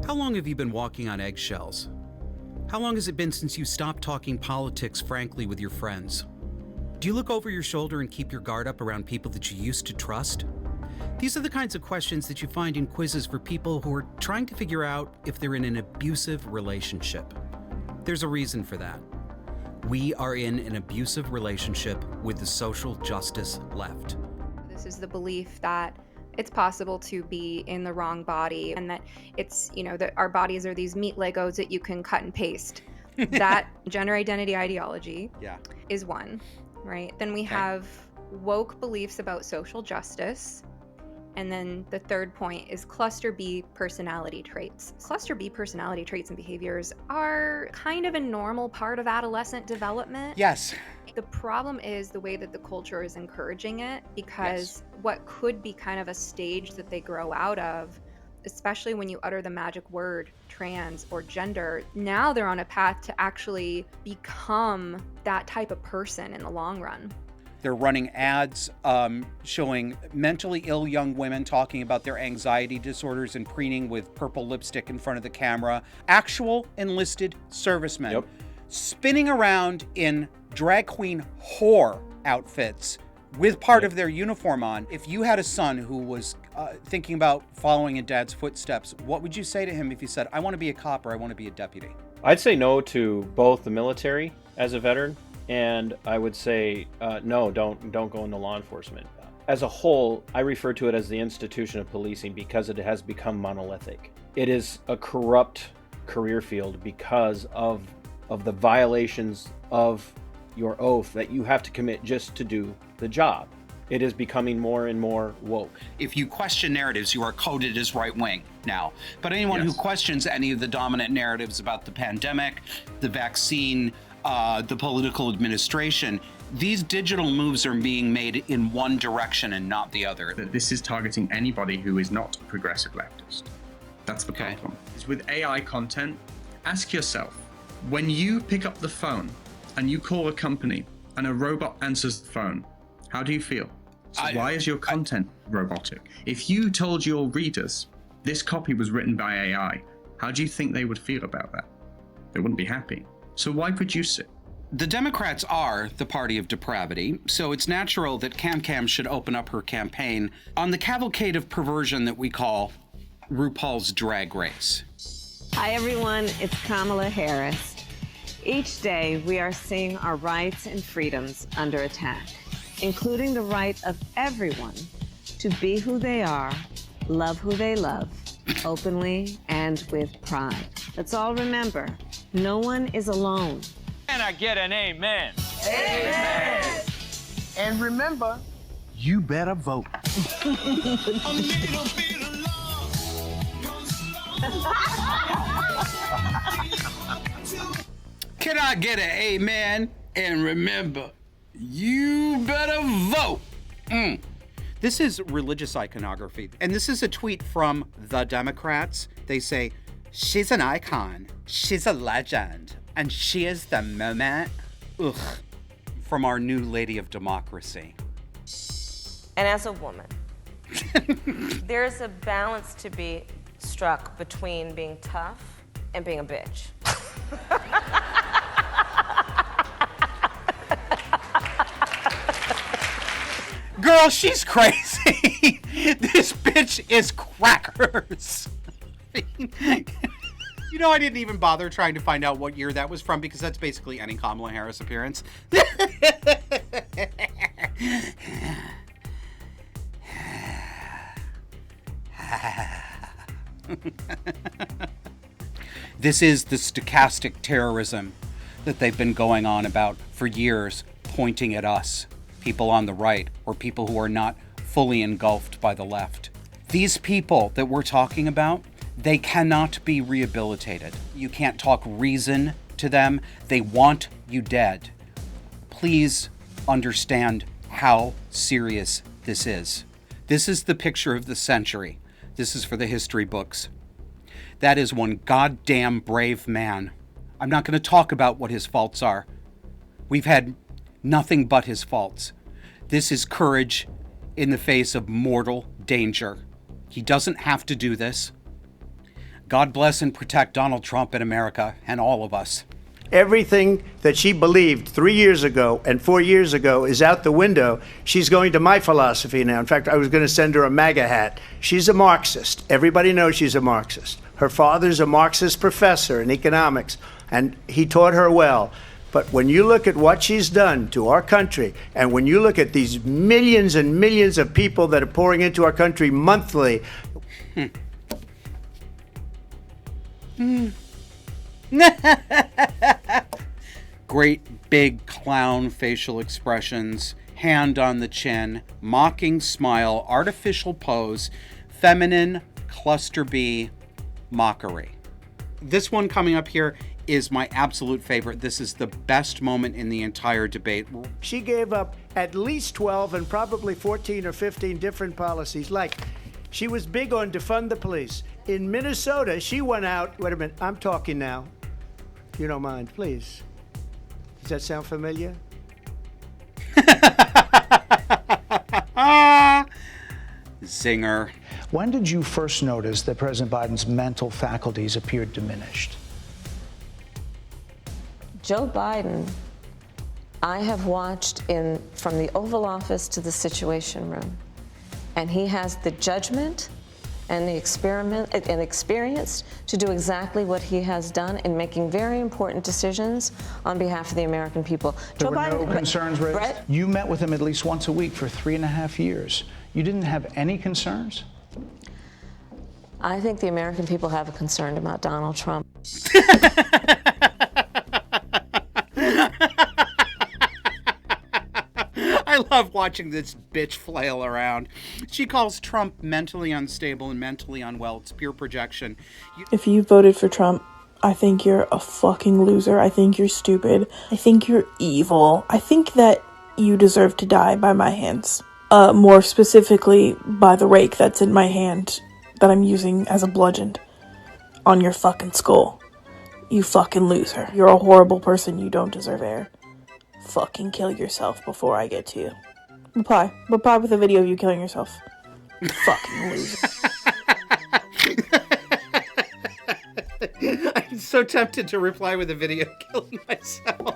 How long have you been walking on eggshells? How long has it been since you stopped talking politics frankly with your friends? Do you look over your shoulder and keep your guard up around people that you used to trust? These are the kinds of questions that you find in quizzes for people who are trying to figure out if they're in an abusive relationship. There's a reason for that. We are in an abusive relationship with the social justice left. This is the belief that it's possible to be in the wrong body and that it's, that our bodies are these meat Legos that you can cut and paste. That gender identity ideology is one, right? Then we have woke beliefs about social justice. And then the third point is cluster B personality traits. Cluster B personality traits and behaviors are kind of a normal part of adolescent development. Yes. The problem is the way that the culture is encouraging it, because what could be kind of a stage that they grow out of, especially when you utter the magic word trans or gender, now they're on a path to actually become that type of person in the long run. They're running ads showing mentally ill young women talking about their anxiety disorders and preening with purple lipstick in front of the camera. Actual enlisted servicemen spinning around in drag queen whore outfits with part of their uniform on. If you had a son who was thinking about following in dad's footsteps, what would you say to him if he said, I want to be a cop or I want to be a deputy? I'd say no to both the military as a veteran, and I would say no, don't go into law enforcement. As a whole, I refer to it as the institution of policing because it has become monolithic. It is a corrupt career field because of the violations of your oath that you have to commit just to do the job. It is becoming more and more woke. If you question narratives, you are coded as right-wing now. But anyone who questions any of the dominant narratives about the pandemic, the vaccine, the political administration, these digital moves are being made in one direction and not the other. That this is targeting anybody who is not a progressive leftist. That's the problem. With AI content, ask yourself, when you pick up the phone and you call a company and a robot answers the phone, how do you feel? So why is your content robotic? If you told your readers this copy was written by AI, how do you think they would feel about that? They wouldn't be happy. So why produce it? The Democrats are the party of depravity, so it's natural that Cam should open up her campaign on the cavalcade of perversion that we call RuPaul's Drag Race. Hi everyone, it's Kamala Harris. Each day we are seeing our rights and freedoms under attack, including the right of everyone to be who they are, love who they love, openly and with pride. Let's all remember, no one is alone. Can I get an amen? Amen! And remember, you better vote. Can I get an amen? And remember, you better vote. This is religious iconography. And this is a tweet from the Democrats. They say, she's an icon, she's a legend, and she is the moment. Ugh. From our new lady of democracy. And as a woman, there's a balance to be struck between being tough and being a bitch. Girl, she's crazy. This bitch is crackers. You know, I didn't even bother trying to find out what year that was from because that's basically any Kamala Harris appearance. This is the stochastic terrorism that they've been going on about for years, pointing at us, people on the right, or people who are not fully engulfed by the left. These people that we're talking about, they cannot be rehabilitated. You can't talk reason to them. They want you dead. Please understand how serious this is. This is the picture of the century. This is for the history books. That is one goddamn brave man. I'm not going to talk about what his faults are. We've had nothing but his faults. This is courage in the face of mortal danger. He doesn't have to do this. God bless and protect Donald Trump in America and all of us. Everything that she believed 3 years ago and 4 years ago is out the window. She's going to my philosophy now. In fact, I was going to send her a MAGA hat. She's a Marxist. Everybody knows she's a Marxist. Her father's a Marxist professor in economics, and he taught her well. But when you look at what she's done to our country, and when you look at these millions and millions of people that are pouring into our country monthly, Great big clown facial expressions, hand on the chin, mocking smile, artificial pose, feminine cluster B mockery. This one coming up here is my absolute favorite. This is the best moment in the entire debate. she gave up at least 12 and probably 14 or 15 different policies. Like, she was big on defund the police. In Minnesota, she went out, wait a minute, I'm talking now. If you don't mind, please. Does that sound familiar? Zinger. When did you first notice that President Biden's mental faculties appeared diminished? Joe Biden, I have watched from the Oval Office to the Situation Room, and he has the judgment and the experience to do exactly what he has done in making very important decisions on behalf of the American people. There were no concerns raised? Brett? You met with him at least once a week for 3.5 years. You didn't have any concerns? I think the American people have a concern about Donald Trump. I love watching this bitch flail around. She calls Trump mentally unstable and mentally unwell. It's pure projection. If you voted for Trump, I think you're a fucking loser. I think you're stupid. I think you're evil. I think that you deserve to die by my hands. More specifically, by the rake that's in my hand that I'm using as a bludgeon on your fucking skull. You fucking loser. You're a horrible person. You don't deserve air. Fucking kill yourself before I get to you. Reply with a video of you killing yourself. Fucking loser. I'm so tempted to reply with a video killing myself.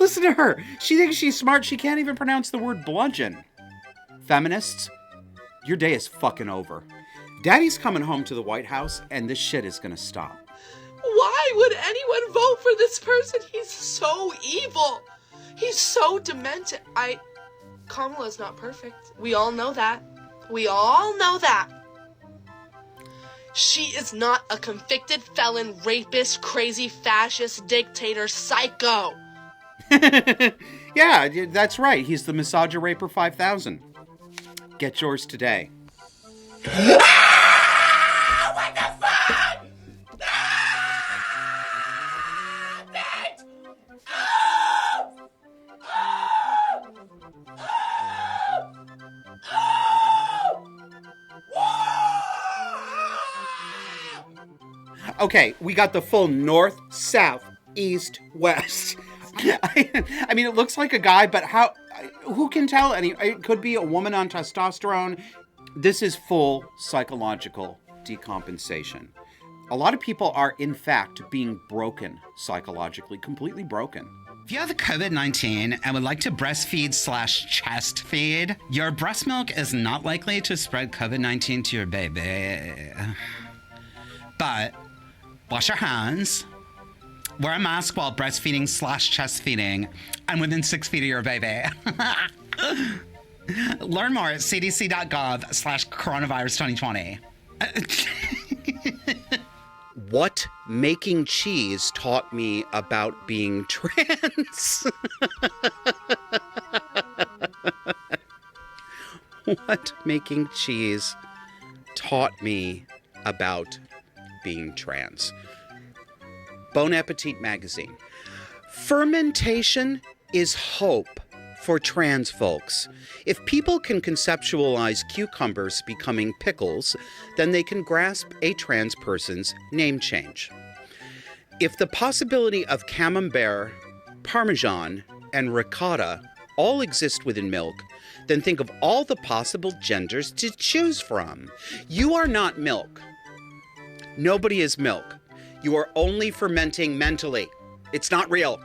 Listen to her. She thinks she's smart. She can't even pronounce the word bludgeon. Feminists, your day is fucking over. Daddy's coming home to the White House, and this shit is gonna stop. Why would anyone vote for this person? He's so evil. He's so demented. Kamala's not perfect. We all know that. We all know that. She is not a convicted felon, rapist, crazy, fascist, dictator, psycho. Yeah, that's right. He's the Massager Raper 5000. Get yours today. What the fuck? Okay, we got the full north, south, east, west. I mean, it looks like a guy, but who can tell? It could be a woman on testosterone. This is full psychological decompensation. A lot of people are, in fact, being broken psychologically, completely broken. If you have COVID-19 and would like to breastfeed/chest feed, your breast milk is not likely to spread COVID-19 to your baby. But wash your hands, wear a mask while breastfeeding/chest feeding, and within 6 feet of your baby. Learn more at cdc.gov/coronavirus2020. What making cheese taught me about being trans. What making cheese taught me about being trans. Bon Appetit magazine. Fermentation is hope for trans folks. If people can conceptualize cucumbers becoming pickles, then they can grasp a trans person's name change. If the possibility of camembert, parmesan, and ricotta all exist within milk, then think of all the possible genders to choose from. You are not milk. Nobody is milk. You are only fermenting mentally. It's not real.